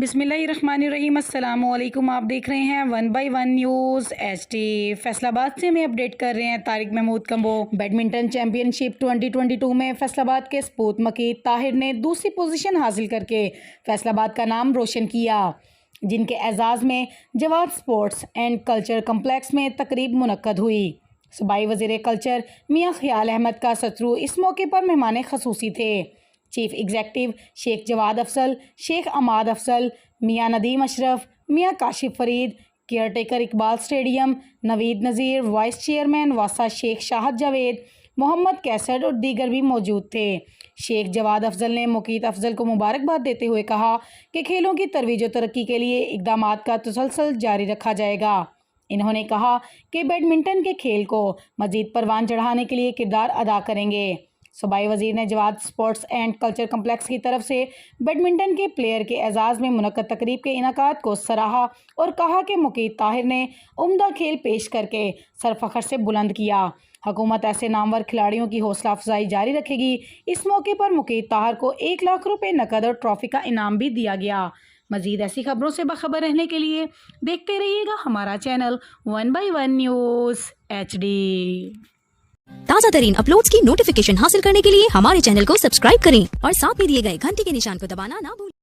बिस्मिल्लाहिर्रहमानिर्रहीम। अस्सलामुअलैकुम। आप देख रहे हैं 1/1 न्यूज़ HD। फैसलाबाद से हमें अपडेट कर रहे हैं तारिक महमूद कंबो। बैडमिंटन चैंपियनशिप 2022 में फैसलाबाद के सपूत मकीत ताहिर ने दूसरी पोजीशन हासिल करके फैसलाबाद का नाम रोशन किया, जिनके एजाज़ में Jawad sports and culture complex में तकरीब मुनक्कद हुई। सूबाई वज़ीर कल्चर मियाँ ख़याल अहमद का सत्रू इस मौके पर मेहमान खसूसी थे। Chief executive Sheikh Jawad Afzal, Sheikh Amad Afzal, Mian Nadeem Ashraf, Mian Kashif Farid, caretaker Iqbal stadium, Naveed Nazir, vice chairman वासा शेख शाहद जावेद, मोहम्मद कैसर और दीगर भी मौजूद थे। शेख जवाद अफजल ने मुकीत अफजल को मुबारकबाद देते हुए कहा कि खेलों की तरवीज व तरक्की के लिए इक़दामात का तसलसल जारी रखा जाएगा। इन्होंने कहा कि बैडमिंटन के खेल को मज़ीद परवान चढ़ाने के लिए किरदार अदा करेंगे। सूबाई वज़ीर ने Jawad sports and culture complex की तरफ से बैडमिंटन के प्लेयर के एजाज़ में मुनक्कद तकरीब के इनाकात को सराहा और कहा कि मुकीत ताहिर ने उम्दा खेल पेश करके सरफखर से बुलंद किया। हुकूमत ऐसे नामवर खिलाड़ियों की हौसला अफजाई जारी रखेगी। इस मौके पर मुकीत ताहिर को 1 लाख रुपये नकद और ट्रॉफी का इनाम भी दिया गया। मज़ीद ऐसी खबरों से बाखबर रहने के लिए देखते रहिएगा हमारा चैनल 1/1 न्यूज़ HD। ताज़ा तरीन अपलोड्स की नोटिफिकेशन हासिल करने के लिए हमारे चैनल को सब्सक्राइब करें और साथ में दिए गए घंटी के निशान को दबाना ना भूलें।